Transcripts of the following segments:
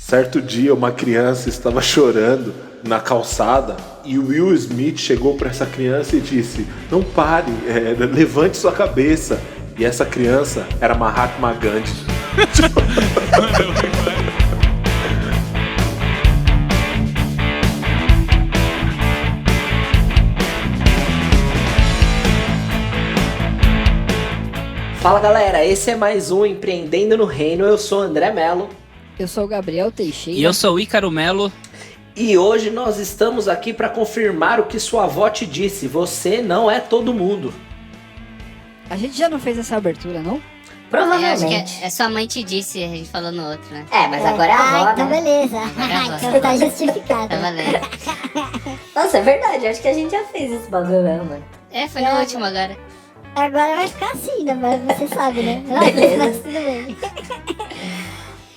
Certo dia, uma criança estava chorando na calçada e o Will Smith chegou para essa criança e disse: não pare, levante sua cabeça. E essa criança era Mahatma Gandhi. Fala galera, esse é mais um Empreendendo no Reino. Eu sou o André Melo. Eu sou o Gabriel Teixeira. E eu sou o Ícaro Melo. E hoje nós estamos aqui para confirmar o que sua avó te disse: você não é todo mundo. A gente já não fez essa abertura, não? Provavelmente. Eu acho que sua mãe te disse, a gente falou no outro, né? Mas agora é a avó, então né? beleza. Então tá justificado. Tá valendo. Nossa, é verdade, acho que a gente já fez esse bagulho mesmo, mano. Foi no último agora. Agora vai ficar assim, né? Mas você sabe, né? Mas tudo bem.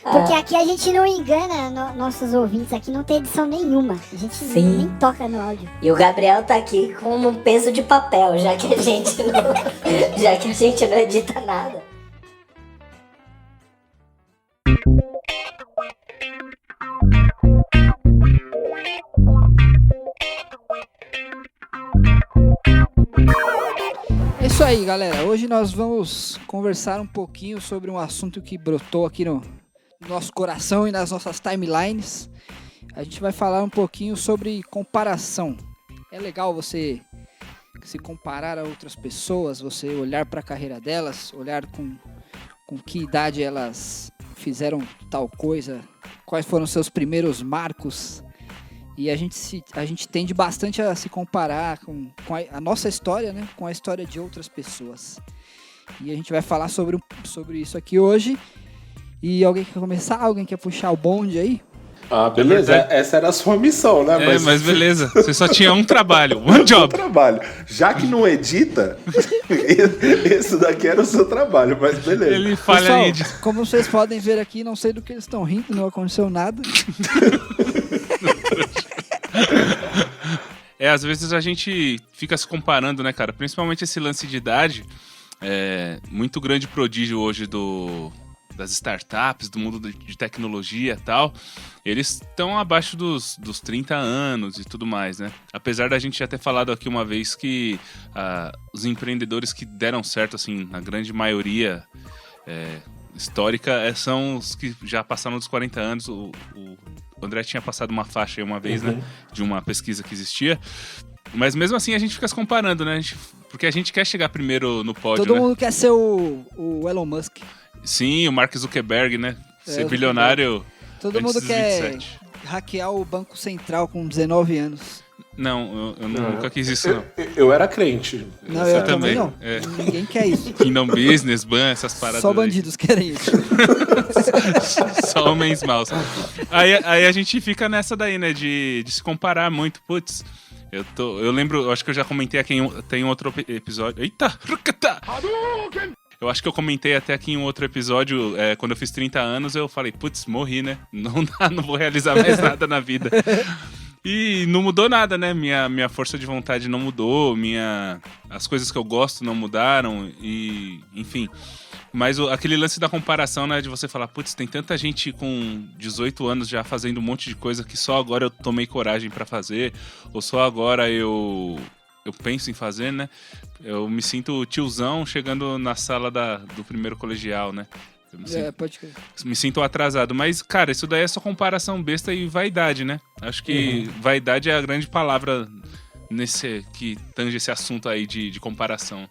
Porque aqui a gente não engana nossos ouvintes, aqui não tem edição nenhuma. A gente nem toca no áudio. E o Gabriel tá aqui com um peso de papel, já que a gente não edita nada. É isso aí, galera. Hoje nós vamos conversar um pouquinho sobre um assunto que brotou aqui no nosso coração e nas nossas timelines. A gente vai falar um pouquinho sobre comparação. É legal você se comparar a outras pessoas, você olhar para a carreira delas, olhar com que idade elas fizeram tal coisa, quais foram seus primeiros marcos. E a gente tende bastante a se comparar com a nossa história, né, com a história de outras pessoas. E a gente vai falar sobre isso aqui hoje. E alguém quer começar? Alguém quer puxar o bonde aí? Ah, beleza. Essa era a sua missão, né? Mas beleza. Você só tinha um trabalho. One job. Trabalho. Já que não edita, esse daqui era o seu trabalho, mas beleza. Ele falha Pessoal, aí. como vocês podem ver aqui, não sei do que eles estão rindo, não aconteceu nada. Às vezes a gente fica se comparando, né, cara? Principalmente esse lance de idade. Muito grande prodígio hoje das startups, do mundo de tecnologia e tal. Eles estão abaixo dos 30 anos e tudo mais, né? Apesar da gente já ter falado aqui uma vez que os empreendedores que deram certo, assim, na grande maioria histórica, são os que já passaram dos 40 anos. O André tinha passado uma faixa aí uma vez, né? De uma pesquisa que existia. Mas mesmo assim a gente fica se comparando, né? Porque a gente quer chegar primeiro no pódio, Todo mundo quer ser o Elon Musk. Sim, o Mark Zuckerberg, né? Ser bilionário. Todo mundo quer hackear o Banco Central com 19 anos. Não, eu nunca quis isso, não. Eu era crente. Não, eu também não. Ninguém quer isso. Kingdom Business, Ban, essas paradas. Só bandidos querem isso. Só homens maus. Aí a gente fica nessa daí, né? De se comparar muito. Putz, eu lembro, eu acho que eu já comentei aqui tem um outro episódio. Eita! Eu acho que eu comentei até aqui em um outro episódio, quando eu fiz 30 anos, eu falei, putz, morri, né? Não vou realizar mais nada na vida. E não mudou nada, né? Minha força de vontade não mudou, as coisas que eu gosto não mudaram, e enfim. Mas aquele lance da comparação, né? De você falar, putz, tem tanta gente com 18 anos já fazendo um monte de coisa que só agora eu tomei coragem pra fazer, ou só agora eu penso em fazer, né? Eu me sinto tiozão chegando na sala do primeiro colegial, né? Pode crer. Me sinto atrasado. Mas, cara, isso daí é só comparação besta e vaidade, né? Acho que vaidade é a grande palavra que tange esse assunto aí de comparação.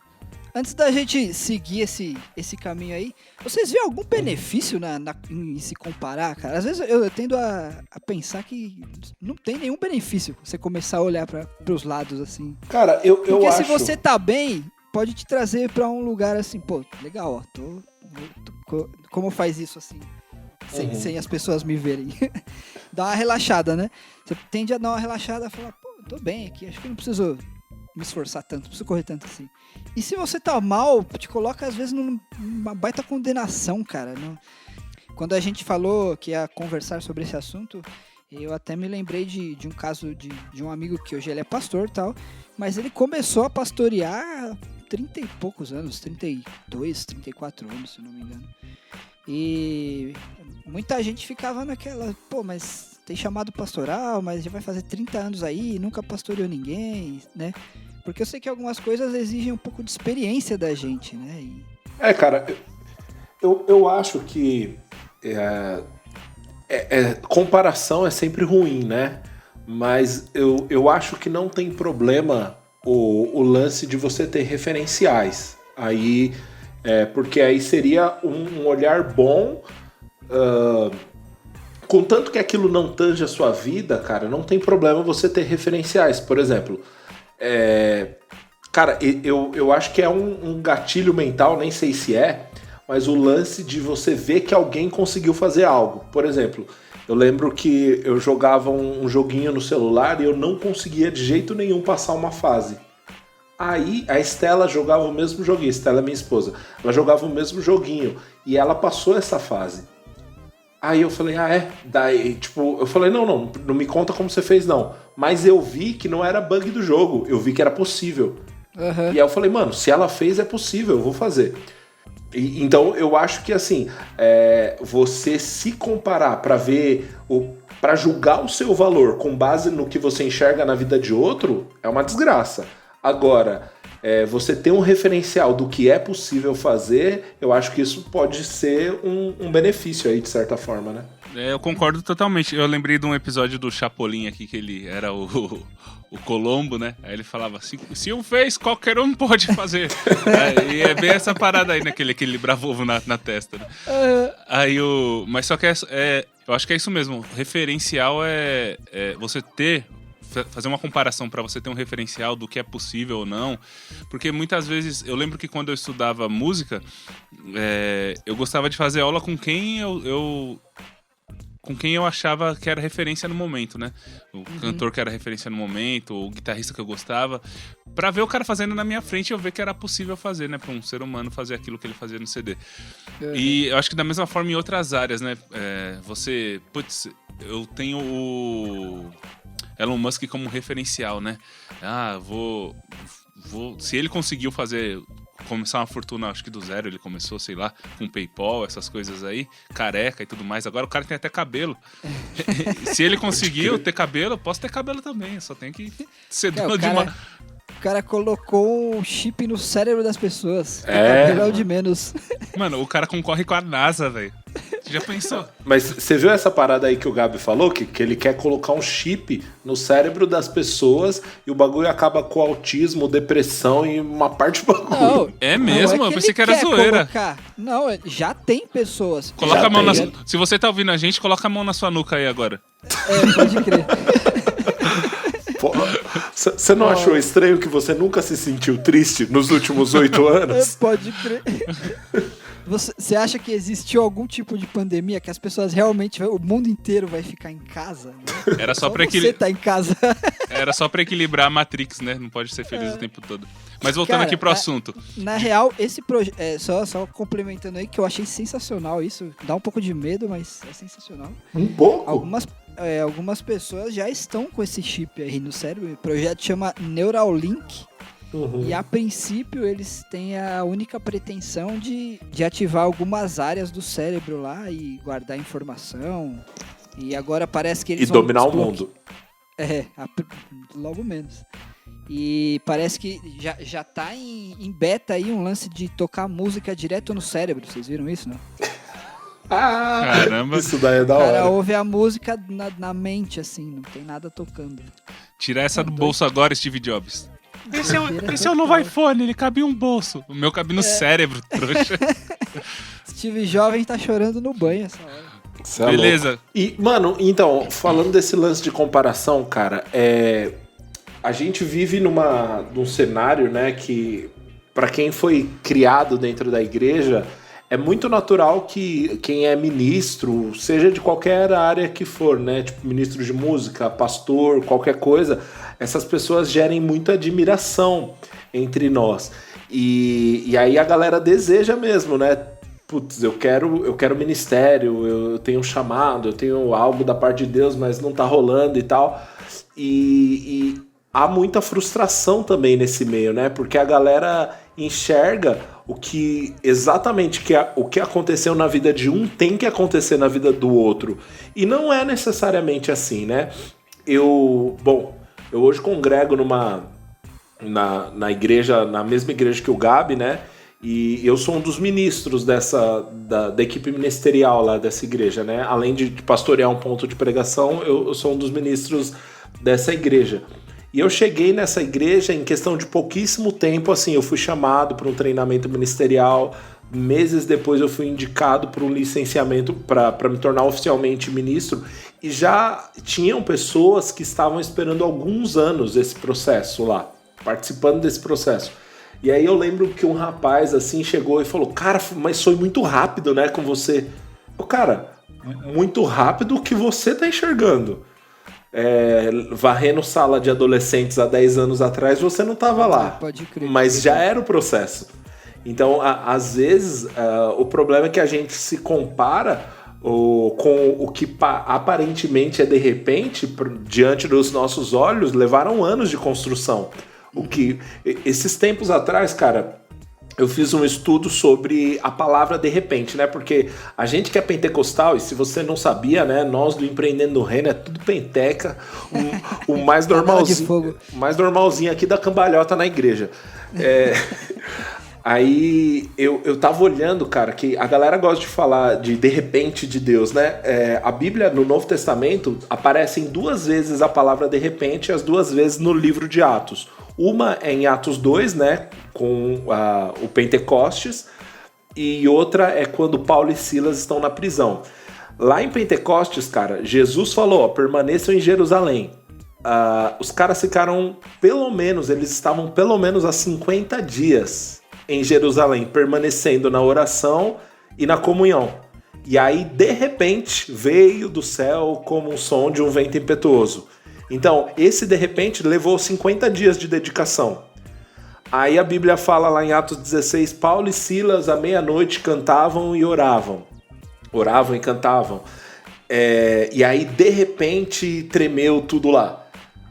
Antes da gente seguir esse caminho aí, vocês veem algum benefício em se comparar, cara? Às vezes eu tendo a pensar que não tem nenhum benefício você começar a olhar para os lados, assim. Cara, eu acho... Porque se você tá bem, pode te trazer para um lugar assim, pô, legal, ó, como faz isso assim, sem as pessoas me verem? Dá uma relaxada, né? Você tende a dar uma relaxada e falar, pô, tô bem aqui, acho que não preciso me esforçar tanto, não preciso correr tanto assim. E se você tá mal, te coloca às vezes numa baita condenação, cara. Quando a gente falou que ia conversar sobre esse assunto, eu até me lembrei de um caso de um amigo que hoje ele é pastor e tal, mas ele começou a pastorear há 30 e poucos anos, 32, 34 anos, se não me engano. E muita gente ficava naquela, pô, mas tem chamado pastoral, mas já vai fazer 30 anos aí, nunca pastoreou ninguém, né? Porque eu sei que algumas coisas exigem um pouco de experiência da gente, né? Cara, eu acho que comparação é sempre ruim, né? Mas eu acho que não tem problema o lance de você ter referenciais. Aí, porque aí seria um olhar bom, contanto que aquilo não tange a sua vida, cara, não tem problema você ter referenciais. Por exemplo, cara, eu acho que é um gatilho mental, nem sei se mas o lance de você ver que alguém conseguiu fazer algo. Por exemplo, eu lembro que eu jogava um joguinho no celular e eu não conseguia de jeito nenhum passar uma fase. Aí a Estela jogava o mesmo joguinho, a Estela é minha esposa, ela jogava o mesmo joguinho e ela passou essa fase. Aí eu falei, Daí, tipo, eu falei, não me conta como você fez, não. Mas eu vi que não era bug do jogo, eu vi que era possível. Uhum. E aí eu falei, mano, se ela fez, é possível, eu vou fazer. Então eu acho que assim, você se comparar para julgar o seu valor com base no que você enxerga na vida de outro, é uma desgraça. Agora, você ter um referencial do que é possível fazer, eu acho que isso pode ser um benefício aí, de certa forma, né? Eu concordo totalmente. Eu lembrei de um episódio do Chapolin aqui, que ele era o Colombo, né? Aí ele falava assim, se um fez, qualquer um pode fazer. E é bem essa parada aí, né? Que ele equilibrava o ovo na testa, né? Aí mas só que eu acho que é isso mesmo. Referencial é você fazer uma comparação para você ter um referencial do que é possível ou não, porque muitas vezes, eu lembro que quando eu estudava música, eu gostava de fazer aula com quem eu achava que era referência no momento, né? O cantor que era referência no momento, o guitarrista que eu gostava, pra ver o cara fazendo na minha frente, eu ver que era possível fazer, né? Pra um ser humano fazer aquilo que ele fazia no CD. E eu acho que da mesma forma em outras áreas, né? Eu tenho o Elon Musk como referencial, né? Se ele conseguiu começar uma fortuna, acho que do zero, ele começou, sei lá, com PayPal, essas coisas aí, careca e tudo mais. Agora o cara tem até cabelo. Se ele conseguiu ter cabelo, eu posso ter cabelo também. Eu só tenho que ser dono de uma... O cara colocou um chip no cérebro das pessoas. Cabelo é o de menos. Mano, o cara concorre com a NASA, velho. Já pensou? Mas você viu essa parada aí que o Gabi falou? Que ele quer colocar um chip no cérebro das pessoas e o bagulho acaba com autismo, depressão e uma parte do bagulho. Não, é mesmo? Eu pensei que era zoeira. Não, já tem pessoas. Coloca a mão Se você tá ouvindo a gente, coloca a mão na sua nuca aí agora. Pode crer. Você não achou estranho que você nunca se sentiu triste nos últimos 8 anos? Pode crer. Você acha que existiu algum tipo de pandemia que as pessoas realmente, o mundo inteiro vai ficar em casa? Né? Era só pra você tá em casa. Era só pra equilibrar a Matrix, né? Não pode ser feliz o tempo todo. Mas voltando aqui pro assunto. Na real, esse projeto, só complementando aí, que eu achei sensacional isso. Dá um pouco de medo, mas é sensacional. Um pouco? Algumas pessoas já estão com esse chip aí no cérebro. O projeto chama Neuralink. E a princípio eles têm a única pretensão de ativar algumas áreas do cérebro lá e guardar informação. E agora parece que eles vão dominar o mundo. Logo menos. E parece que já tá em beta aí um lance de tocar música direto no cérebro. Vocês viram isso, não? Caramba. Isso daí é da hora. O cara ouve a música na mente, assim, não tem nada tocando. Tirar essa do bolso agora, Steve Jobs. Esse é o novo iPhone, ele cabe em um bolso. O meu cabe no cérebro, trouxa. Steve Jovem tá chorando no banho essa hora. Beleza. E, mano, então, falando desse lance de comparação, cara, a gente vive num cenário, né, que pra quem foi criado dentro da igreja, é muito natural que quem é ministro, seja de qualquer área que for, né, tipo ministro de música, pastor, qualquer coisa, essas pessoas gerem muita admiração entre nós. E aí a galera deseja mesmo, né? Putz, eu quero ministério, eu tenho um chamado, eu tenho algo da parte de Deus, mas não tá rolando e tal. E há muita frustração também nesse meio, né? Porque a galera enxerga exatamente o que aconteceu na vida de um tem que acontecer na vida do outro. E não é necessariamente assim, né? Eu hoje congrego na igreja, na mesma igreja que o Gabi, né? E eu sou um dos ministros da equipe ministerial lá dessa igreja, né? Além de pastorear um ponto de pregação, eu sou um dos ministros dessa igreja. E eu cheguei nessa igreja em questão de pouquíssimo tempo, assim, eu fui chamado para um treinamento ministerial, meses depois eu fui indicado para um licenciamento para me tornar oficialmente ministro, e já tinham pessoas que estavam esperando alguns anos esse processo lá, participando desse processo. E aí eu lembro que um rapaz assim chegou e falou: cara, mas foi muito rápido, né, com você. Cara, muito rápido o que você tá enxergando. Varrendo sala de adolescentes há 10 anos atrás, você não tava lá. Pode crer. Mas já era o processo. Então, às vezes, o problema é que a gente se compara com o que aparentemente é de repente, diante dos nossos olhos, levaram anos de construção. Esses tempos atrás, cara, eu fiz um estudo sobre a palavra de repente, né? Porque a gente que é pentecostal, e se você não sabia, né? Nós do Empreendendo no Reino é tudo penteca, o mais normalzinho aqui da cambalhota na igreja. Aí eu tava olhando, cara, que a galera gosta de falar de repente de Deus, né? A Bíblia, no Novo Testamento, aparece em 2 vezes a palavra de repente, e as 2 vezes no livro de Atos. Uma é em Atos 2, né, com o Pentecostes, e outra é quando Paulo e Silas estão na prisão. Lá em Pentecostes, cara, Jesus falou: permaneçam em Jerusalém. Os caras ficaram, eles estavam pelo menos há 50 dias em Jerusalém, permanecendo na oração e na comunhão. E aí, de repente, veio do céu como um som de um vento impetuoso. Então, esse de repente levou 50 dias de dedicação. Aí a Bíblia fala lá em Atos 16, Paulo e Silas à meia-noite cantavam e oravam. Oravam e cantavam. E aí, de repente, tremeu tudo lá.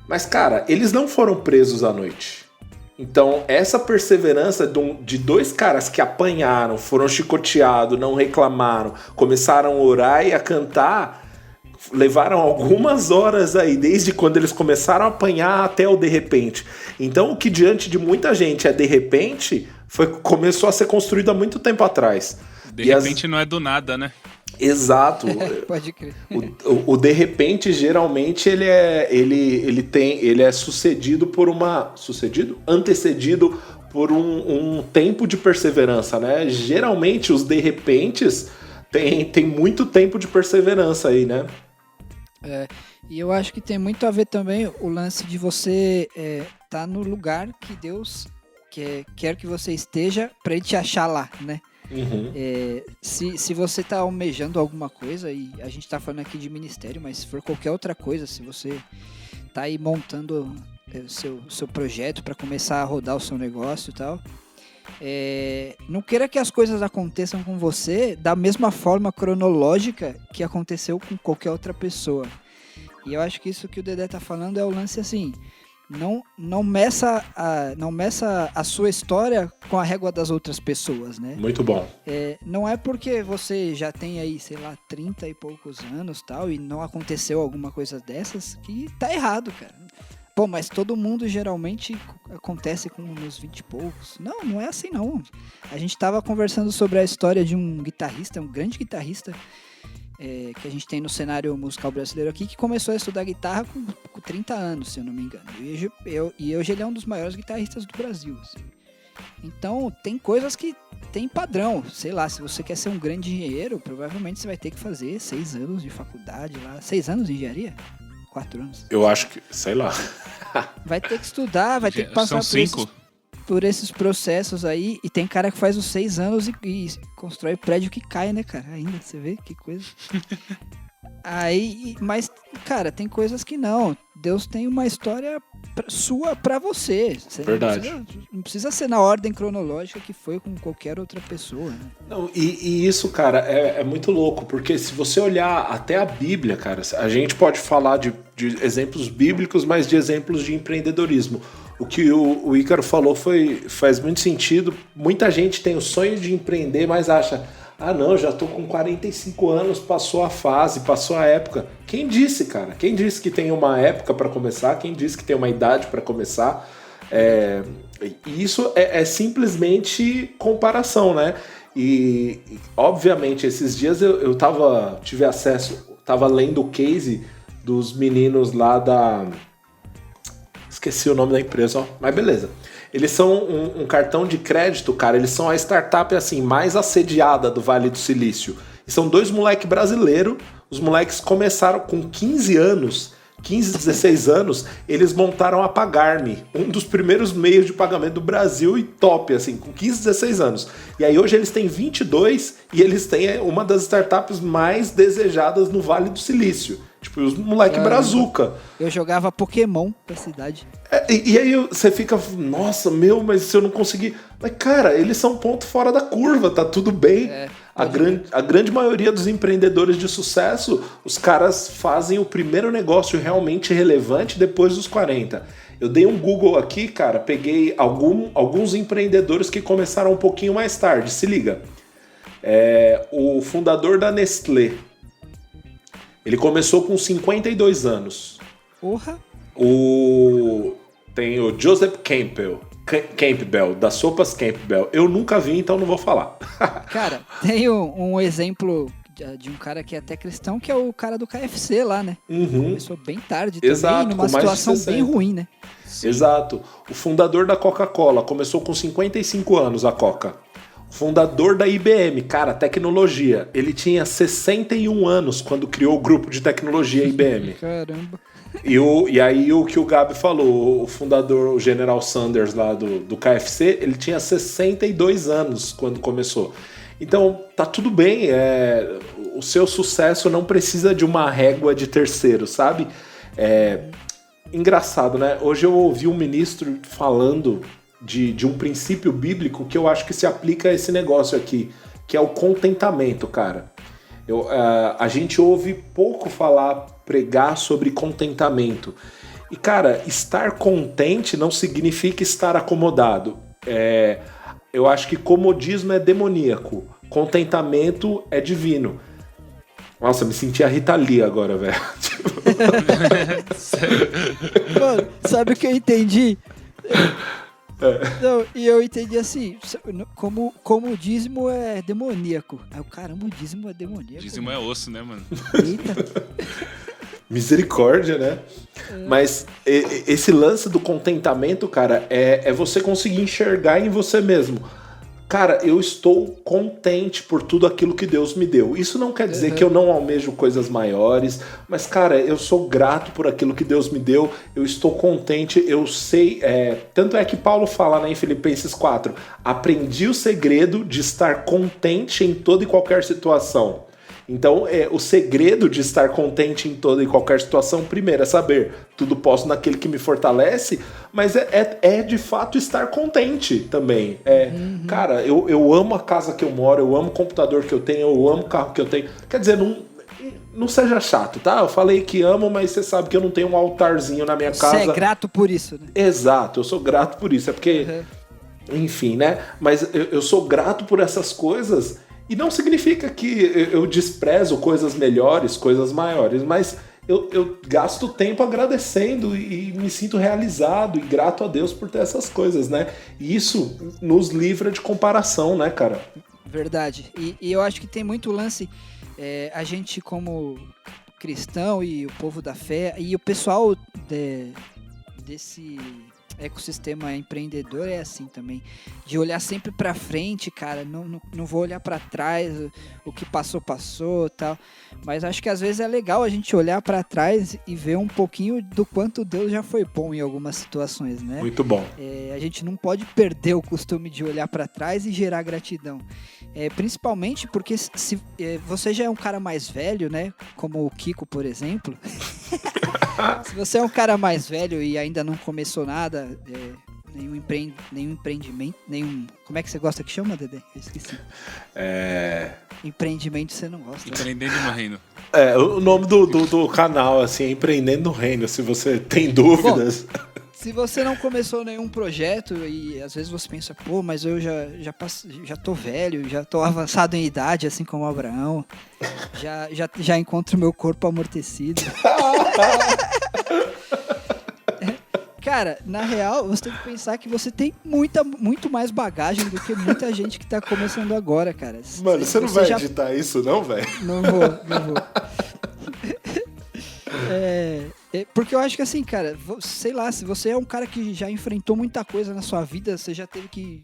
Mas, cara, eles não foram presos à noite. Então, essa perseverança de 2 caras que apanharam, foram chicoteados, não reclamaram, começaram a orar e a cantar, levaram algumas horas aí, desde quando eles começaram a apanhar até o de repente. Então, o que diante de muita gente é de repente, começou a ser construído há muito tempo atrás. De repente não é do nada, né? Exato. Pode crer. O de repente, geralmente, ele é antecedido por um tempo de perseverança, né? Geralmente, os de repentes tem muito tempo de perseverança aí, né? E eu acho que tem muito a ver também o lance de você tá no lugar que Deus quer que você esteja para ele te achar lá, né? Uhum. Se você tá almejando alguma coisa, e a gente tá falando aqui de ministério, mas se for qualquer outra coisa, se você tá aí montando seu projeto para começar a rodar o seu negócio e tal, não queira que as coisas aconteçam com você da mesma forma cronológica que aconteceu com qualquer outra pessoa. E eu acho que isso que o Dedé tá falando é o lance assim: não meça a sua história com a régua das outras pessoas, né? Muito bom. Não é porque você já tem aí, sei lá, 30 e poucos anos tal, e não aconteceu alguma coisa dessas, que tá errado, cara. Pô, mas todo mundo geralmente acontece com uns 20 e poucos. Não é assim não. A gente tava conversando sobre a história de um guitarrista, um grande guitarrista, que a gente tem no cenário musical brasileiro aqui, que começou a estudar guitarra com 30 anos, se eu não me engano. E hoje ele é um dos maiores guitarristas do Brasil, assim. Então, tem coisas que tem padrão. Sei lá, se você quer ser um grande engenheiro, provavelmente você vai ter que fazer 6 anos de faculdade lá. 6 anos de engenharia? 4 anos? Eu acho que, sei lá. Vai ter que estudar, vai ter que passar por esses processos aí. E tem cara que faz os 6 anos e constrói prédio que cai, né, cara? Ainda, você vê que coisa. Mas, cara, tem coisas que não. Deus tem uma história sua pra você. Verdade. Não precisa ser na ordem cronológica que foi com qualquer outra pessoa, né? Não, e isso, cara, é muito louco, porque se você olhar até a Bíblia, cara, a gente pode falar de exemplos bíblicos, mas de exemplos de empreendedorismo. O que o Ícaro falou faz muito sentido. Muita gente tem o sonho de empreender, mas acha, não, já tô com 45 anos, passou a fase, passou a época. Quem disse, cara? Quem disse que tem uma época para começar? Quem disse que tem uma idade para começar? Isso é simplesmente comparação, né? E obviamente, esses dias eu tive acesso, tava lendo o case dos meninos lá da... Esqueci o nome da empresa, ó. Mas beleza. Eles são um cartão de crédito, cara. Eles são a startup assim, mais assediada do Vale do Silício. E são 2 moleques brasileiros. Os moleques começaram com 15 anos, 16 anos, eles montaram a Pagar.me, um dos primeiros meios de pagamento do Brasil e top, assim, com 15, 16 anos. E aí hoje eles têm 22 e eles têm uma das startups mais desejadas no Vale do Silício. Tipo, os moleque brazuca. Eu jogava Pokémon pra cidade. E aí você fica, nossa, mas se eu não conseguir... Mas, cara, eles são ponto fora da curva, tá tudo bem. A grande maioria dos empreendedores de sucesso, os caras fazem o primeiro negócio realmente relevante depois dos 40. Eu dei um Google aqui, cara, peguei alguns empreendedores que começaram um pouquinho mais tarde, se liga. O fundador da Nestlé, ele começou com 52 anos. Porra! Tem o Joseph Campbell, das sopas Campbell. Eu nunca vi, então não vou falar. Cara, tem um exemplo de um cara que é até cristão, que é o cara do KFC lá, né? Começou bem tarde também, numa situação bem ruim, né? Sim. Exato. O fundador da Coca-Cola começou com 55 anos, a Coca. Fundador da IBM, cara, tecnologia. Ele tinha 61 anos quando criou o grupo de tecnologia IBM. Caramba. E aí o que o Gabi falou, o fundador, o General Sanders lá do KFC, ele tinha 62 anos quando começou. Então, tá tudo bem, o seu sucesso não precisa de uma régua de terceiro, sabe? Engraçado, né? Hoje eu ouvi um ministro falando de um princípio bíblico que eu acho que se aplica a esse negócio aqui, que é o contentamento, cara. A gente ouve pouco pregar sobre contentamento. E, cara, estar contente não significa estar acomodado. Eu acho que comodismo é demoníaco. Contentamento é divino. Nossa, me senti a Rita Lee agora, velho. Mano, sabe o que eu entendi? Não, e eu entendi assim, como o dízimo é demoníaco. Aí o caramba, o dízimo é demoníaco. Dízimo é osso, né, mano? Eita. Misericórdia, né? Mas esse lance do contentamento, cara, é você conseguir enxergar em você mesmo. Cara, eu estou contente por tudo aquilo que Deus me deu. Isso não quer dizer que eu não almejo coisas maiores, mas, cara, eu sou grato por aquilo que Deus me deu, eu estou contente, eu sei... Tanto é que Paulo fala, né, em Filipenses 4, aprendi o segredo de estar contente em toda e qualquer situação. Então, o segredo de estar contente em toda e qualquer situação, primeiro, é saber, tudo posso naquele que me fortalece, mas é de fato estar contente também. Cara, eu amo a casa que eu moro, eu amo o computador que eu tenho, eu amo o carro que eu tenho. Quer dizer, não seja chato, tá? Eu falei que amo, mas você sabe que eu não tenho um altarzinho na minha casa. Você é grato por isso, né? Exato, eu sou grato por isso. É porque, enfim, né? Mas eu sou grato por essas coisas. E não significa que eu desprezo coisas melhores, coisas maiores, mas eu gasto tempo agradecendo e me sinto realizado e grato a Deus por ter essas coisas, né? E isso nos livra de comparação, né, cara? Verdade. E eu acho que tem muito lance, a gente como cristão e o povo da fé, e o pessoal desse ecossistema empreendedor é assim também, de olhar sempre pra frente, cara, não vou olhar pra trás, o que passou, tal, mas acho que às vezes é legal a gente olhar pra trás e ver um pouquinho do quanto Deus já foi bom em algumas situações, né? Muito bom. A gente não pode perder o costume de olhar pra trás e gerar gratidão, principalmente porque se você já é um cara mais velho, né, como o Kiko, por exemplo. Se você é um cara mais velho e ainda não começou nada, nenhum empreendimento, como é que você gosta que chama, Dedé? Eu esqueci. Empreendimento você não gosta. Empreendendo no reino. O nome do canal, assim, é Empreendendo no Reino, se você tem dúvidas. Bom, Se você não começou nenhum projeto e às vezes você pensa, pô, mas eu já tô velho, já tô avançado em idade, assim como Abraão, já encontro meu corpo amortecido. Cara, na real, você tem que pensar que você tem muito mais bagagem do que muita gente que tá começando agora, cara. Mano, você não vai editar isso não, velho? Não vou. Porque eu acho que assim, cara, sei lá, se você é um cara que já enfrentou muita coisa na sua vida, você já teve que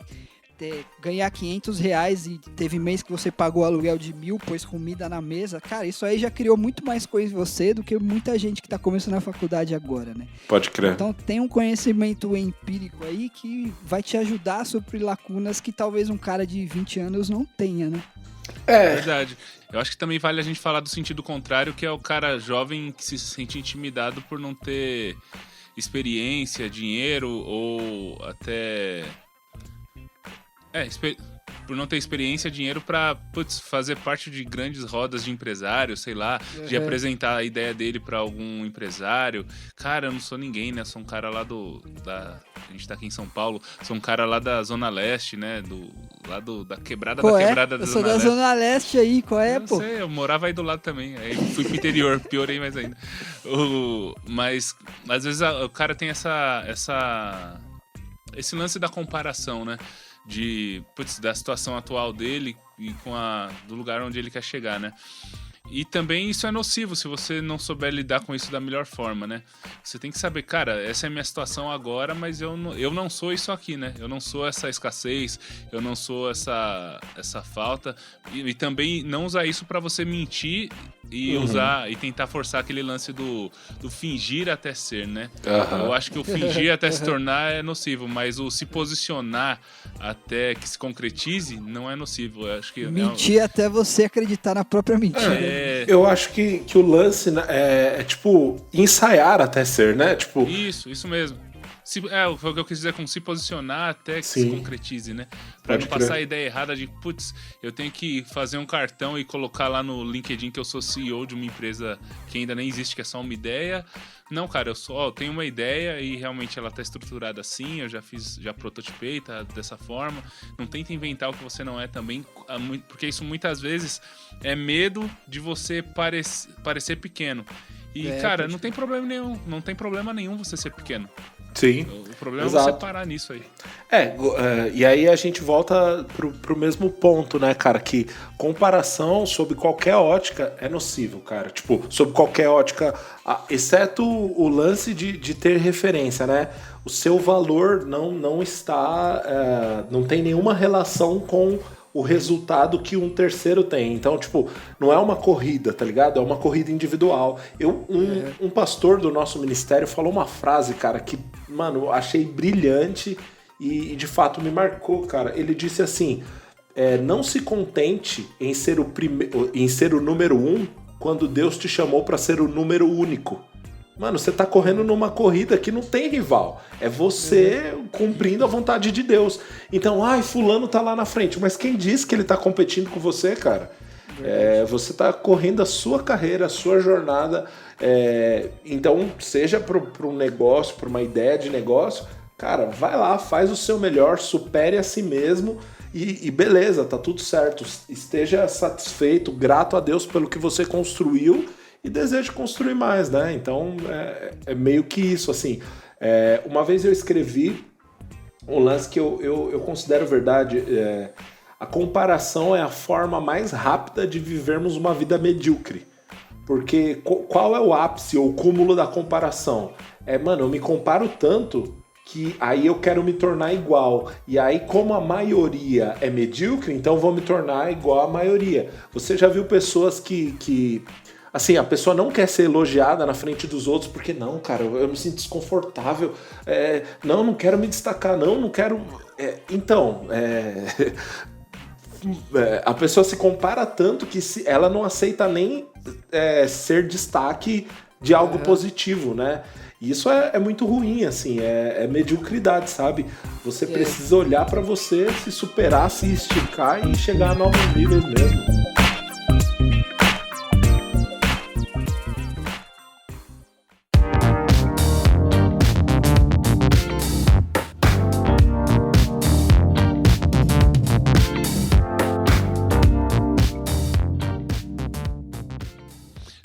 ganhar R$500 e teve mês que você pagou aluguel de 1.000, pôs comida na mesa, cara, isso aí já criou muito mais coisa em você do que muita gente que tá começando a faculdade agora, né? Pode crer. Então tem um conhecimento empírico aí que vai te ajudar a suprir lacunas que talvez um cara de 20 anos não tenha, né? É verdade. Eu acho que também vale a gente falar do sentido contrário, que é o cara jovem que se sente intimidado por não ter experiência, dinheiro ou até... por não ter experiência, dinheiro pra fazer parte de grandes rodas de empresário, sei lá, de apresentar a ideia dele pra algum empresário. Cara, eu não sou ninguém, né? Sou um cara lá a gente tá aqui em São Paulo, sou um cara lá da Zona Leste, né? Da quebrada da quebrada da Zona Leste. Eu sou da Zona Leste aí, qual é, pô? Não sei, eu morava aí do lado também. Aí fui pro interior, piorei mais ainda. Mas às vezes o cara tem esse lance da comparação, né? Da situação atual dele e do lugar onde ele quer chegar, né? E também isso é nocivo se você não souber lidar com isso da melhor forma, né? Você tem que saber, cara, essa é a minha situação agora, mas eu não sou isso aqui, né? Eu não sou essa escassez, eu não sou essa falta. E também não usar isso pra você mentir e usar e tentar forçar aquele lance do fingir até ser, né? Eu acho que o fingir até se tornar é nocivo, mas o se posicionar até que se concretize não é nocivo. Eu acho que mentir até você acreditar na própria mentira. Eu acho que o lance é tipo ensaiar até ser, né? Tipo... Isso mesmo. Foi o que eu quis dizer com se posicionar até que se concretize, né? Pra não passar a ideia errada de, eu tenho que fazer um cartão e colocar lá no LinkedIn que eu sou CEO de uma empresa que ainda nem existe, que é só uma ideia. Não, cara, eu tenho uma ideia e realmente ela tá estruturada assim, eu já prototipei, tá dessa forma. Não tenta inventar o que você não é também, porque isso muitas vezes é medo de você parecer pequeno. E, cara, não tem problema nenhum você ser pequeno. Sim. O problema é você parar nisso aí. E aí a gente volta pro mesmo ponto, né, cara? Que comparação sob qualquer ótica é nocivo, cara. Tipo, sob qualquer ótica, exceto o lance de ter referência, né? O seu valor não está... não tem nenhuma relação com o resultado que um terceiro tem. Então, tipo, não é uma corrida, tá ligado? É uma corrida individual. Um pastor do nosso ministério falou uma frase, cara, que, mano, eu achei brilhante e de fato me marcou, cara. Ele disse assim, não se contente em ser o número 1 quando Deus te chamou para ser o número único. Mano, você tá correndo numa corrida que não tem rival. É você cumprindo a vontade de Deus. Então, fulano tá lá na frente. Mas quem disse que ele tá competindo com você, cara? Você tá correndo a sua carreira, a sua jornada. Então, seja para um negócio, para uma ideia de negócio, cara, vai lá, faz o seu melhor, supere a si mesmo e beleza, tá tudo certo. Esteja satisfeito, grato a Deus pelo que você construiu e desejo construir mais, né? Então, é meio que isso, assim. Uma vez eu escrevi um lance que eu considero verdade. A comparação é a forma mais rápida de vivermos uma vida medíocre. Porque qual é o ápice ou o cúmulo da comparação? Mano, eu me comparo tanto que aí eu quero me tornar igual. E aí, como a maioria é medíocre, então vou me tornar igual à maioria. Você já viu pessoas que assim, a pessoa não quer ser elogiada na frente dos outros porque, não, cara, eu me sinto desconfortável. Não quero me destacar, não quero... a pessoa se compara tanto que ela não aceita nem ser destaque de algo positivo, né? E isso é muito ruim, assim, é mediocridade, sabe? Você precisa olhar pra você, se superar, se esticar e chegar a novos níveis mesmo.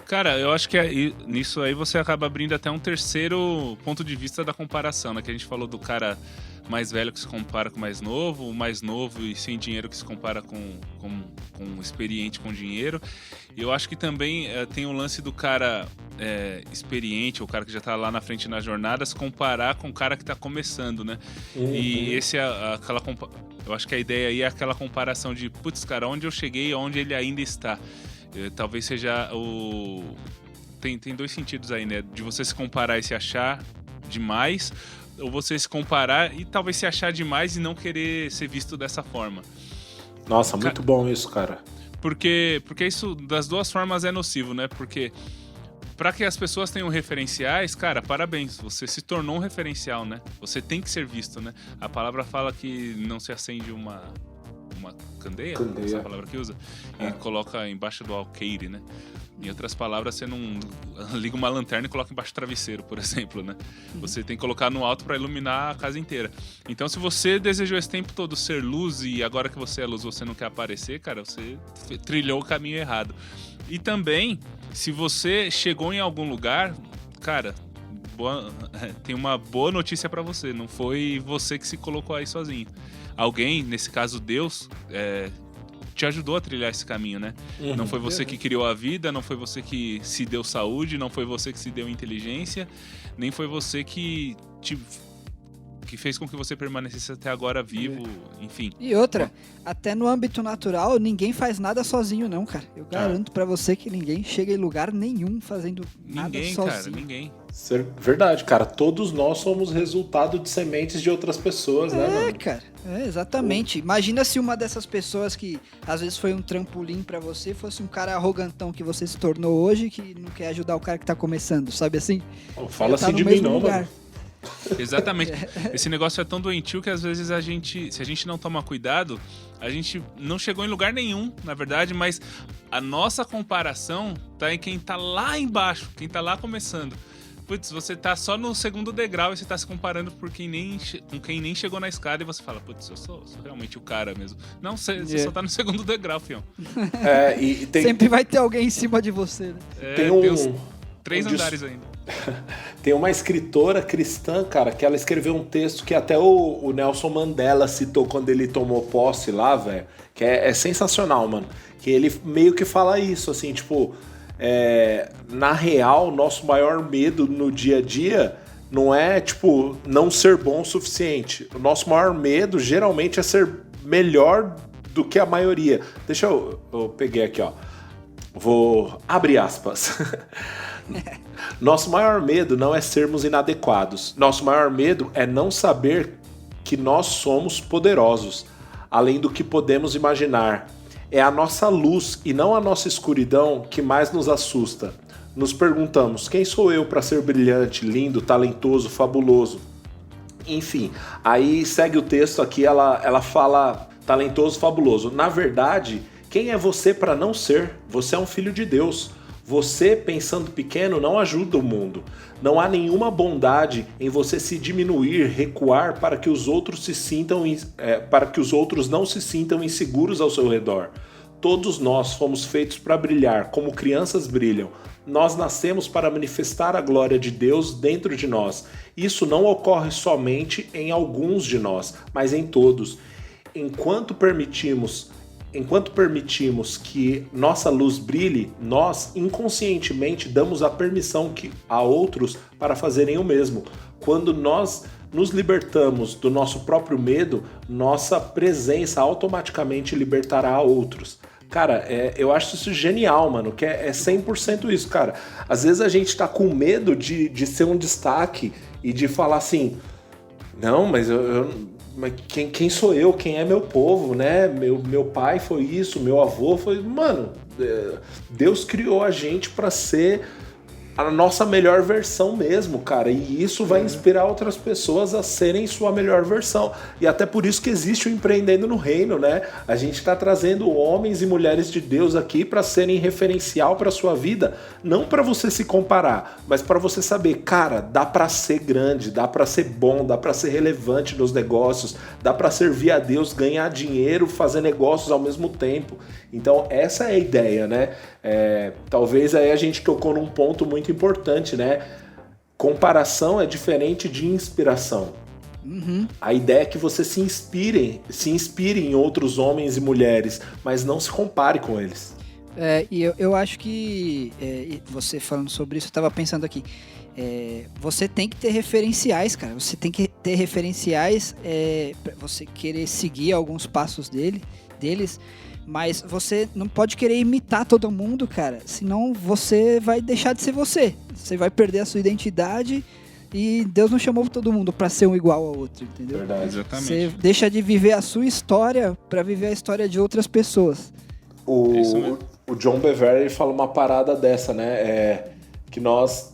Cara, eu acho que nisso aí você acaba abrindo até um terceiro ponto de vista da comparação, né? Que a gente falou do cara mais velho que se compara com o mais novo e sem dinheiro que se compara com experiente com dinheiro. E eu acho que também tem o lance do cara experiente, o cara que já tá lá na frente na jornada, se comparar com o cara que tá começando, né? E esse eu acho que a ideia aí é aquela comparação de, putz, cara, onde eu cheguei e onde ele ainda está. Talvez seja Tem dois sentidos aí, né? De você se comparar e se achar demais, ou você se comparar e talvez se achar demais e não querer ser visto dessa forma. Nossa, muito bom isso, cara. Porque isso, das duas formas, é nocivo, né? Porque para que as pessoas tenham referenciais, cara, parabéns, você se tornou um referencial, né? Você tem que ser visto, né? A palavra fala que não se acende uma candeia, essa é a palavra que usa, e coloca embaixo do alqueire, né? Em outras palavras, você não liga uma lanterna e coloca embaixo do travesseiro, por exemplo, né? Você tem que colocar no alto para iluminar a casa inteira. Então, se você desejou esse tempo todo ser luz e agora que você é luz você não quer aparecer, cara, você trilhou o caminho errado. E também, se você chegou em algum lugar, cara, tem uma boa notícia para você. Não foi você que se colocou aí sozinho. Alguém, nesse caso Deus, te ajudou a trilhar esse caminho, né? Não foi você que criou a vida, não foi você que se deu saúde, não foi você que se deu inteligência, nem foi você que fez com que você permanecesse até agora vivo, enfim. E outra, até no âmbito natural, ninguém faz nada sozinho não, cara. Eu garanto pra você que ninguém chega em lugar nenhum fazendo nada sozinho. Cara, ninguém. Verdade, cara. Todos nós somos resultado de sementes de outras pessoas, né, mano? Cara. Exatamente. Imagina se uma dessas pessoas que às vezes foi um trampolim pra você fosse um cara arrogantão que você se tornou hoje, que não quer ajudar o cara que tá começando, sabe assim? Não fala assim de mim não, mano. Exatamente. Esse negócio é tão doentio que às vezes se a gente não toma cuidado, a gente não chegou em lugar nenhum, na verdade, mas a nossa comparação tá em quem tá lá embaixo, quem tá lá começando. Putz, você tá só no segundo degrau e você tá se comparando com quem nem chegou na escada e você fala, putz, eu sou realmente o cara mesmo. Não, você só tá no segundo degrau, fião. Sempre vai ter alguém em cima de você, né? Tem uns 3 andares ainda. Tem uma escritora cristã, cara, que ela escreveu um texto que até o Nelson Mandela citou quando ele tomou posse lá, velho, que é sensacional, mano. Que ele meio que fala isso, assim, tipo, na real, nosso maior medo no dia a dia não é, tipo, não ser bom o suficiente. O nosso maior medo, geralmente, é ser melhor do que a maioria. Deixa eu peguei aqui, ó. Vou abrir aspas. Nosso maior medo não é sermos inadequados. Nosso maior medo é não saber que nós somos poderosos, além do que podemos imaginar. É a nossa luz e não a nossa escuridão que mais nos assusta. Nos perguntamos, quem sou eu para ser brilhante, lindo, talentoso, fabuloso? Enfim, aí segue o texto aqui, ela fala talentoso, fabuloso. Na verdade, quem é você para não ser? Você é um filho de Deus. Você, pensando pequeno, não ajuda o mundo. Não há nenhuma bondade em você se diminuir, recuar para que os outros não se sintam inseguros ao seu redor. Todos nós fomos feitos para brilhar, como crianças brilham. Nós nascemos para manifestar a glória de Deus dentro de nós. Isso não ocorre somente em alguns de nós, mas em todos. Enquanto permitimos que nossa luz brilhe, nós inconscientemente damos a permissão a outros para fazerem o mesmo. Quando nós nos libertamos do nosso próprio medo, nossa presença automaticamente libertará a outros. Cara, eu acho isso genial, mano, que é 100% isso, cara. Às vezes a gente tá com medo de ser um destaque e de falar assim, não, mas mas quem sou eu? Quem é meu povo, né? Meu pai foi isso, meu avô foi... Mano, Deus criou a gente para ser a nossa melhor versão mesmo, cara. E isso vai inspirar outras pessoas a serem sua melhor versão. E até por isso que existe o Empreendendo no Reino, né? A gente está trazendo homens e mulheres de Deus aqui para serem referencial para sua vida, não para você se comparar, mas para você saber, cara, dá para ser grande, dá para ser bom, dá para ser relevante nos negócios, dá para servir a Deus, ganhar dinheiro, fazer negócios ao mesmo tempo. Então essa é a ideia, né? Talvez aí a gente tocou num ponto muito importante, né? Comparação é diferente de inspiração. A ideia é que você se inspire em outros homens e mulheres, mas não se compare com eles. E eu acho que, você falando sobre isso, eu tava pensando aqui, você tem que ter referenciais, cara. Você tem que ter referenciais pra você querer seguir alguns passos deles, mas você não pode querer imitar todo mundo, cara, senão você vai deixar de ser você. Você vai perder a sua identidade e Deus não chamou todo mundo pra ser um igual ao outro, entendeu? Verdade. Exatamente. Você deixa de viver a sua história pra viver a história de outras pessoas. O John Bevere fala uma parada dessa, né? Que nós,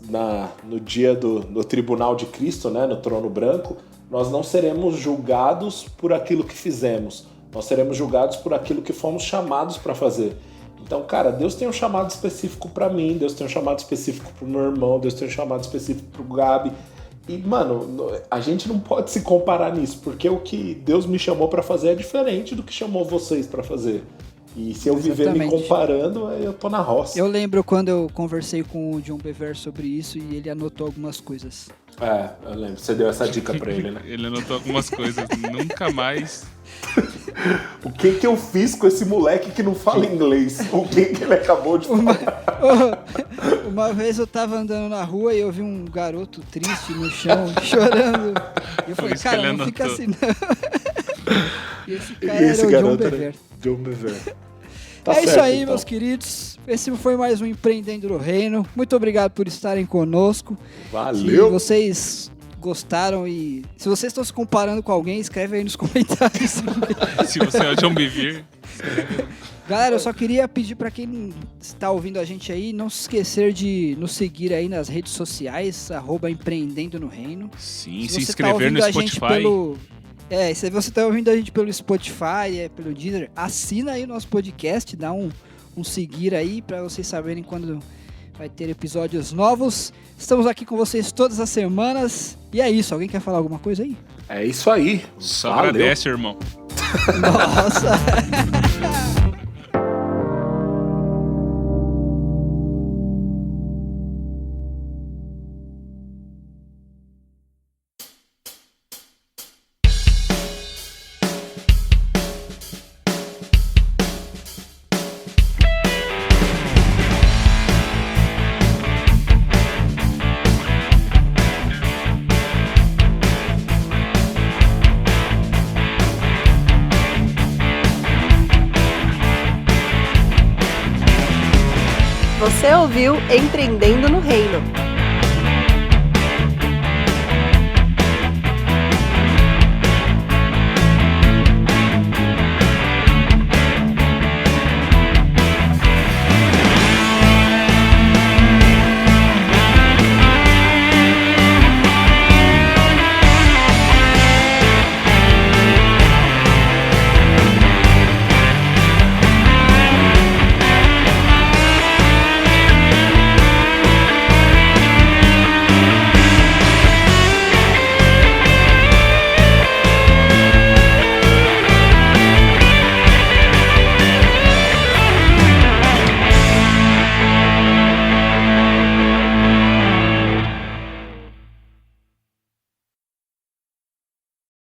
no dia do tribunal de Cristo, né, no trono branco, nós não seremos julgados por aquilo que fizemos. Nós seremos julgados por aquilo que fomos chamados para fazer. Então, cara, Deus tem um chamado específico para mim, Deus tem um chamado específico pro meu irmão, Deus tem um chamado específico pro Gabi. E, mano, a gente não pode se comparar nisso, porque o que Deus me chamou para fazer é diferente do que chamou vocês para fazer. E se eu viver me comparando, eu tô na roça. Eu lembro quando eu conversei com o John Bevere sobre isso e ele anotou algumas coisas. Eu lembro. Você deu essa dica pra ele, né? Ele anotou algumas coisas. Nunca mais... O que eu fiz com esse moleque que não fala inglês? O que ele acabou de falar? Uma vez eu tava andando na rua e eu vi um garoto triste no chão, chorando. E eu falei, cara, não fica assim não. E esse cara era o John Bevere. John Bevere. Isso aí, então, meus queridos. Esse foi mais um Empreendendo no Reino. Muito obrigado por estarem conosco. Valeu! Se vocês gostaram e se vocês estão se comparando com alguém, escreve aí nos comentários. Se você é o John Bevere. Galera, eu só queria pedir pra quem está ouvindo a gente aí, não se esquecer de nos seguir aí nas redes sociais, @Empreendendo no Reino. Sim, se inscrever no Spotify. Se você tá ouvindo a gente pelo Spotify, pelo Deezer, assina aí o nosso podcast, dá um seguir aí pra vocês saberem quando vai ter episódios novos. Estamos aqui com vocês todas as semanas. E é isso, alguém quer falar alguma coisa aí? É isso aí. Só agradece, irmão. Nossa! Você ouviu Empreendendo no Reino.